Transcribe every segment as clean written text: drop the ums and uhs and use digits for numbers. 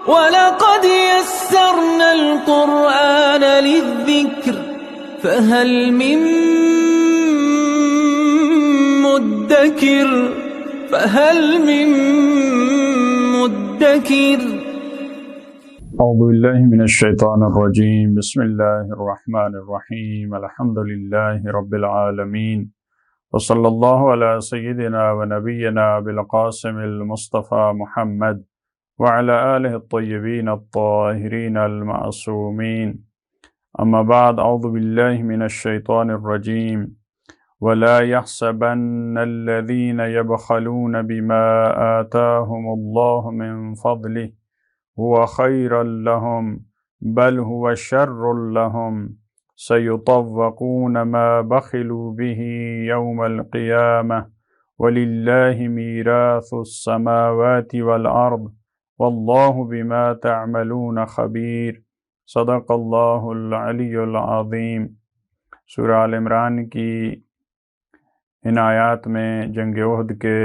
وَلَقَدْ يَسَّرْنَا الْقُرْآنَ لِلذِّكْرِ فَهَلْ مِن مُدَّكِرٍ اعوذ باللہ من الشیطان الرجیم بسم اللہ الرحمن الرحیم الحمد للہ رب العالمین وصلی اللہ علی سیدنا و نبینا بالقاسم المصطفى محمد وعلى آلہ الطیبین الطاہرین المعصومین اما بعد اعوذ باللہ من الشیطان الرجیم ولا يحسبن الذين يبخلون بما آتاهم الله من فضله هو خيرا لهم بل هو شر لهم سيطوقون ما بخلوا به يوم القيامة ولله ميراث السماوات والأرض والله بما تعملون خبير صدق اللہ العلی العظیم۔ سورہ آل عمران کی ان آیات میں جنگ احد کے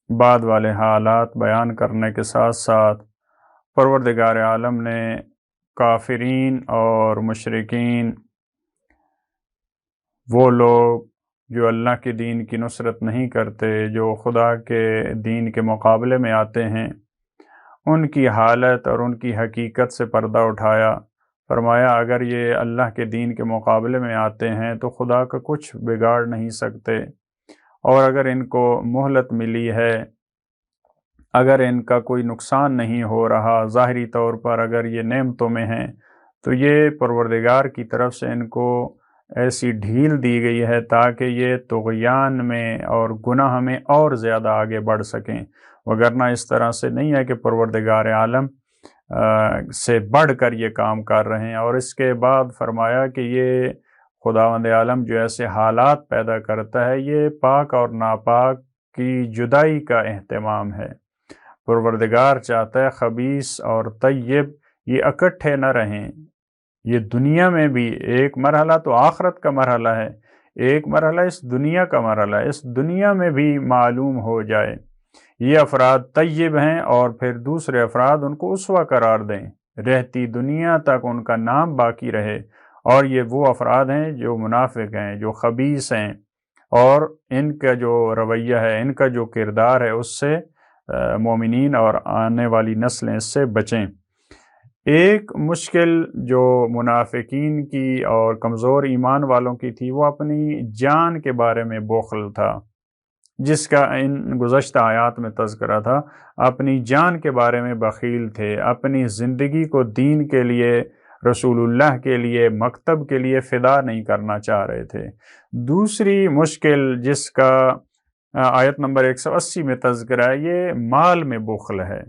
بعد والے حالات بیان کرنے کے ساتھ ساتھ پروردگار عالم نے کافرین اور مشرکین، وہ لوگ جو اللہ کے دین کی نصرت نہیں کرتے، جو خدا کے دین کے مقابلے میں آتے ہیں، ان کی حالت اور ان کی حقیقت سے پردہ اٹھایا۔ فرمایا اگر یہ اللہ کے دین کے مقابلے میں آتے ہیں تو خدا کا کچھ بگاڑ نہیں سکتے، اور اگر ان کو مہلت ملی ہے، اگر ان کا کوئی نقصان نہیں ہو رہا ظاہری طور پر، اگر یہ نعمتوں میں ہیں تو یہ پروردگار کی طرف سے ان کو ایسی ڈھیل دی گئی ہے تاکہ یہ طغیان میں اور گناہ میں اور زیادہ آگے بڑھ سکیں، وگرنہ اس طرح سے نہیں ہے کہ پروردگار عالم سے بڑھ کر یہ کام کر رہے ہیں۔ اور اس کے بعد فرمایا کہ یہ خداوند عالم جو ایسے حالات پیدا کرتا ہے، یہ پاک اور ناپاک کی جدائی کا اہتمام ہے۔ پروردگار چاہتا ہے خبیث اور طیب یہ اکٹھے نہ رہیں۔ یہ دنیا میں بھی ایک مرحلہ تو آخرت کا مرحلہ ہے، ایک مرحلہ اس دنیا کا مرحلہ ہے، اس دنیا میں بھی معلوم ہو جائے یہ افراد طیب ہیں، اور پھر دوسرے افراد ان کو اسوہ قرار دیں، رہتی دنیا تک ان کا نام باقی رہے، اور یہ وہ افراد ہیں جو منافق ہیں، جو خبیث ہیں، اور ان کا جو رویہ ہے، ان کا جو کردار ہے، اس سے مومنین اور آنے والی نسلیں اس سے بچیں۔ ایک مشکل جو منافقین کی اور کمزور ایمان والوں کی تھی، وہ اپنی جان کے بارے میں بخل تھا، جس کا ان گزشتہ آیات میں تذکرہ تھا۔ اپنی جان کے بارے میں بخیل تھے، اپنی زندگی کو دین کے لیے، رسول اللہ کے لیے، مکتب کے لیے فدا نہیں کرنا چاہ رہے تھے۔ دوسری مشکل جس کا آیت نمبر 180 میں تذکرہ ہے، یہ مال میں بخل ہے۔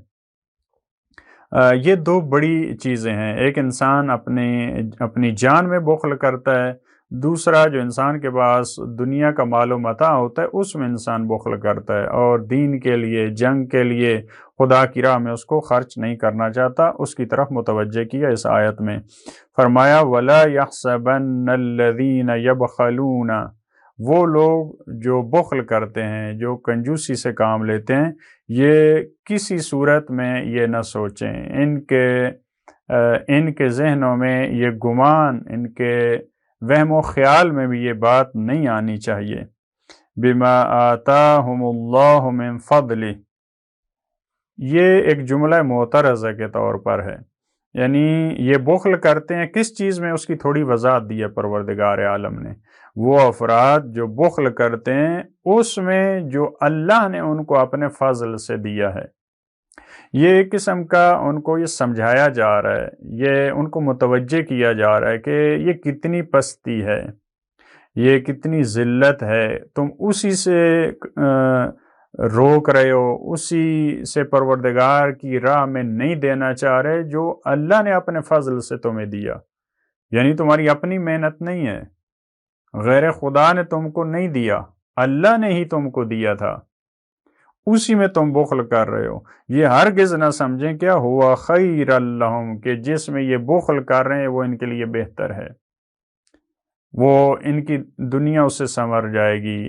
یہ دو بڑی چیزیں ہیں، ایک انسان اپنی جان میں بخل کرتا ہے، دوسرا جو انسان کے پاس دنیا کا مال و متاع ہوتا ہے اس میں انسان بخل کرتا ہے، اور دین کے لیے، جنگ کے لیے، خدا کی راہ میں اس کو خرچ نہیں کرنا چاہتا۔ اس کی طرف متوجہ کیا اس آیت میں۔ فرمایا وَلَا يَحْسَبَنَّ الَّذِينَ يَبْخَلُونَ، وہ لوگ جو بخل کرتے ہیں، جو کنجوسی سے کام لیتے ہیں، یہ کسی صورت میں یہ نہ سوچیں، ان کے ذہنوں میں یہ گمان، ان کے وہم و خیال میں بھی یہ بات نہیں آنی چاہیے۔ بما آتاہم اللہ من فضلہ، یہ ایک جملہ معترضہ کے طور پر ہے، یعنی یہ بخل کرتے ہیں کس چیز میں، اس کی تھوڑی وضاحت دی ہے پروردگار عالم نے۔ وہ افراد جو بخل کرتے ہیں اس میں جو اللہ نے ان کو اپنے فضل سے دیا ہے، یہ ایک قسم کا ان کو یہ سمجھایا جا رہا ہے، یہ ان کو متوجہ کیا جا رہا ہے کہ یہ کتنی پستی ہے، یہ کتنی ذلت ہے، تم اسی سے روک رہے ہو، اسی سے پروردگار کی راہ میں نہیں دینا چاہ رہے جو اللہ نے اپنے فضل سے تمہیں دیا، یعنی تمہاری اپنی محنت نہیں ہے، غیر خدا نے تم کو نہیں دیا، اللہ نے ہی تم کو دیا تھا، اسی میں تم بخل کر رہے ہو۔ یہ ہرگز نہ سمجھیں کیا ہوا خیر لہم، کہ جس میں یہ بخل کر رہے ہیں وہ ان کے لیے بہتر ہے، وہ ان کی دنیا اس سے سنور جائے گی،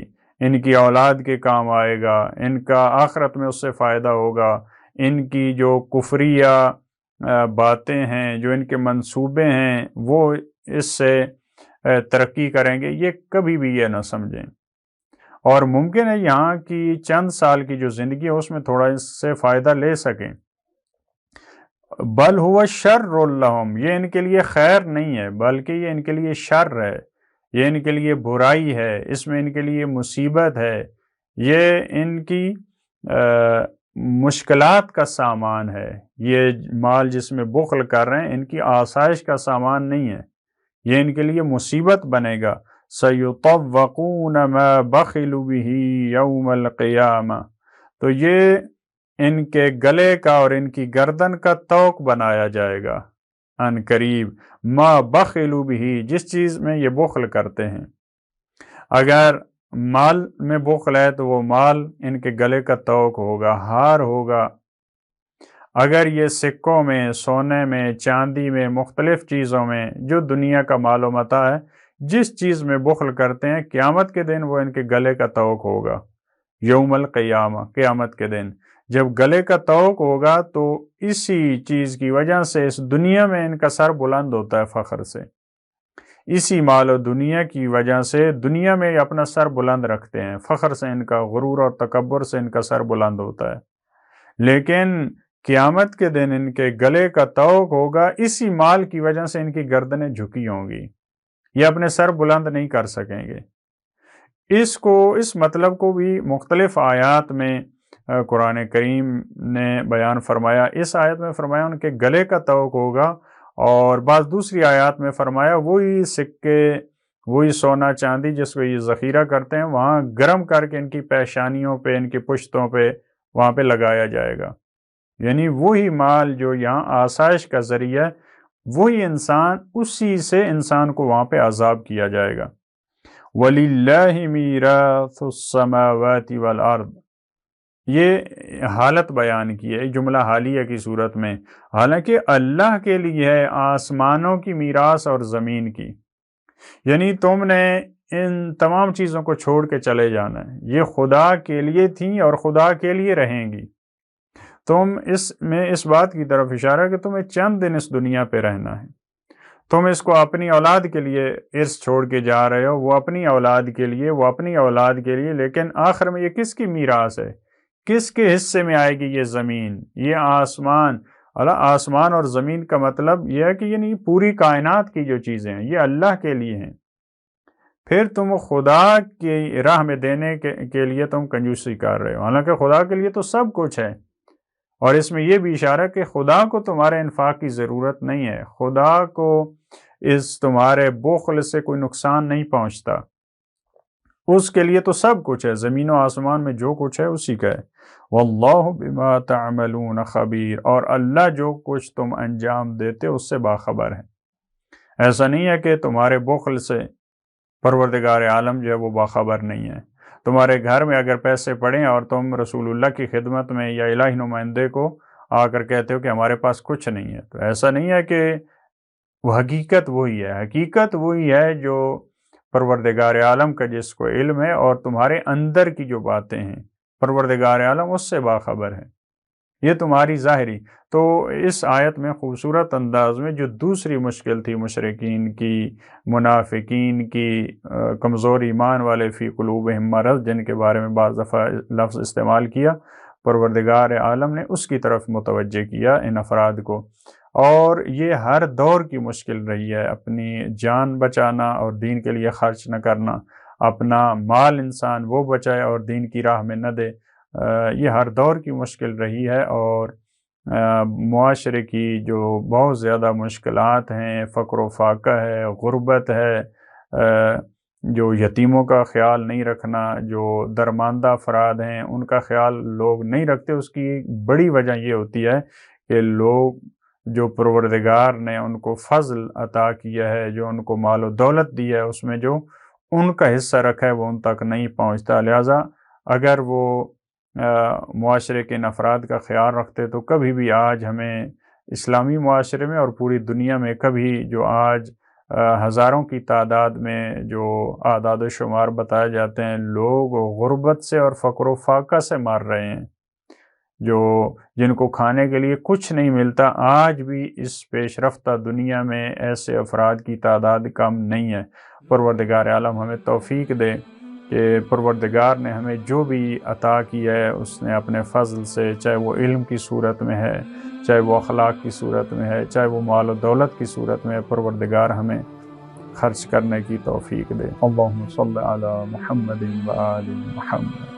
ان کی اولاد کے کام آئے گا، ان کا آخرت میں اس سے فائدہ ہوگا، ان کی جو کفریہ باتیں ہیں، جو ان کے منصوبے ہیں، وہ اس سے ترقی کریں گے، یہ کبھی بھی یہ نہ سمجھیں۔ اور ممکن ہے یہاں کی چند سال کی جو زندگی ہے اس میں تھوڑا اس سے فائدہ لے سکیں، بل ہوا شر لہم، یہ ان کے لیے خیر نہیں ہے بلکہ یہ ان کے لیے شر ہے، یہ ان کے لیے برائی ہے، اس میں ان کے لیے مصیبت ہے، یہ ان کی مشکلات کا سامان ہے۔ یہ مال جس میں بخل کر رہے ہیں ان کی آسائش کا سامان نہیں ہے، یہ ان کے لیے مصیبت بنے گا۔ سَيُطَوَّقُونَ مَا بَخِلُوا بِهِ يَوْمَ الْقِيَامَةِ، تو یہ ان کے گلے کا اور ان کی گردن کا طوق بنایا جائے گا ان قریب، ما بخلوا به، جس چیز میں یہ بخل کرتے ہیں۔ اگر مال میں بخل ہے تو وہ مال ان کے گلے کا طوق ہوگا، ہار ہوگا۔ اگر یہ سکوں میں، سونے میں، چاندی میں، مختلف چیزوں میں، جو دنیا کا مال و متاع ہے، جس چیز میں بخل کرتے ہیں، قیامت کے دن وہ ان کے گلے کا طوق ہوگا۔ یوم القیامہ، قیامت کے دن جب گلے کا طوق ہوگا تو اسی چیز کی وجہ سے اس دنیا میں ان کا سر بلند ہوتا ہے فخر سے، اسی مال و دنیا کی وجہ سے دنیا میں اپنا سر بلند رکھتے ہیں، فخر سے ان کا، غرور اور تکبر سے ان کا سر بلند ہوتا ہے۔ لیکن قیامت کے دن ان کے گلے کا طوق ہوگا، اسی مال کی وجہ سے ان کی گردنیں جھکی ہوں گی، یہ اپنے سر بلند نہیں کر سکیں گے۔ اس مطلب کو بھی مختلف آیات میں قرآن کریم نے بیان فرمایا۔ اس آیت میں فرمایا ان کے گلے کا طوق ہوگا، اور بعض دوسری آیات میں فرمایا وہی سکے، وہی سونا چاندی جس کو یہ ذخیرہ کرتے ہیں وہاں گرم کر کے ان کی پیشانیوں پہ، ان کی پشتوں پہ، وہاں پہ لگایا جائے گا۔ یعنی وہی مال جو یہاں آسائش کا ذریعہ ہے، وہی انسان، اسی سے انسان کو وہاں پہ عذاب کیا جائے گا۔ وَلِلَّهِ مِيرَاثُ السَّمَاوَاتِ وَالْأَرْضِ، یہ حالت بیان کی ہے جملہ حالیہ کی صورت میں، حالانکہ اللہ کے لیے ہے آسمانوں کی میراث اور زمین کی، یعنی تم نے ان تمام چیزوں کو چھوڑ کے چلے جانا ہے، یہ خدا کے لیے تھیں اور خدا کے لیے رہیں گی۔ تم اس بات کی طرف اشارہ کہ تمہیں چند دن اس دنیا پہ رہنا ہے، تم اس کو اپنی اولاد کے لیے ارث چھوڑ کے جا رہے ہو، وہ اپنی اولاد کے لیے، وہ اپنی اولاد کے لیے، لیکن آخر میں یہ کس کی میراث ہے، کس کے حصے میں آئے گی یہ زمین، یہ آسمان۔ آسمان اور زمین کا مطلب یہ ہے کہ یعنی پوری کائنات کی جو چیزیں ہیں یہ اللہ کے لیے ہیں، پھر تم خدا کی راہ میں دینے کے لیے تم کنجوسی کر رہے ہو، حالانکہ خدا کے لیے تو سب کچھ ہے۔ اور اس میں یہ بھی اشارہ کہ خدا کو تمہارے انفاق کی ضرورت نہیں ہے، خدا کو اس تمہارے بخل سے کوئی نقصان نہیں پہنچتا، اس کے لیے تو سب کچھ ہے، زمین و آسمان میں جو کچھ ہے اسی کا ہے۔ واللہ بما تعملون خبیر، اور اللہ جو کچھ تم انجام دیتے اس سے باخبر ہے۔ ایسا نہیں ہے کہ تمہارے بخل سے پروردگار عالم جو ہے وہ باخبر نہیں ہے۔ تمہارے گھر میں اگر پیسے پڑیں اور تم رسول اللہ کی خدمت میں یا الہی نمائندے کو آ کر کہتے ہو کہ ہمارے پاس کچھ نہیں ہے، تو ایسا نہیں ہے کہ وہ حقیقت وہی ہے، حقیقت وہی ہے جو پروردگار عالم کا جس کو علم ہے، اور تمہارے اندر کی جو باتیں ہیں پروردگار عالم اس سے باخبر ہے، یہ تمہاری ظاہری۔ تو اس آیت میں خوبصورت انداز میں جو دوسری مشکل تھی مشرکین کی، منافقین کی، کمزور ایمان والے، فی قلوبہم مرض، جن کے بارے میں بعض دفعہ لفظ استعمال کیا، پروردگار عالم نے اس کی طرف متوجہ کیا ان افراد کو۔ اور یہ ہر دور کی مشکل رہی ہے، اپنی جان بچانا اور دین کے لیے خرچ نہ کرنا، اپنا مال انسان وہ بچائے اور دین کی راہ میں نہ دے، یہ ہر دور کی مشکل رہی ہے۔ اور معاشرے کی جو بہت زیادہ مشکلات ہیں، فقر و فاقہ ہے، غربت ہے، جو یتیموں کا خیال نہیں رکھنا، جو درماندہ افراد ہیں ان کا خیال لوگ نہیں رکھتے، اس کی بڑی وجہ یہ ہوتی ہے کہ لوگ جو پروردگار نے ان کو فضل عطا کیا ہے، جو ان کو مال و دولت دی ہے، اس میں جو ان کا حصہ رکھا ہے وہ ان تک نہیں پہنچتا۔ لہٰذا اگر وہ معاشرے کے ان افراد کا خیال رکھتے تو کبھی بھی آج ہمیں اسلامی معاشرے میں اور پوری دنیا میں کبھی جو آج ہزاروں کی تعداد میں جو اعداد و شمار بتائے جاتے ہیں، لوگ غربت سے اور فقر و فاقہ سے مار رہے ہیں، جن کو کھانے کے لیے کچھ نہیں ملتا، آج بھی اس پیش رفتہ دنیا میں ایسے افراد کی تعداد کم نہیں ہے۔ پروردگار عالم ہمیں توفیق دے کہ پروردگار نے ہمیں جو بھی عطا کیا ہے اس نے اپنے فضل سے، چاہے وہ علم کی صورت میں ہے، چاہے وہ اخلاق کی صورت میں ہے، چاہے وہ مال و دولت کی صورت میں ہے، پروردگار ہمیں خرچ کرنے کی توفیق دے۔ اللہم صلی علی محمد و آل محمد۔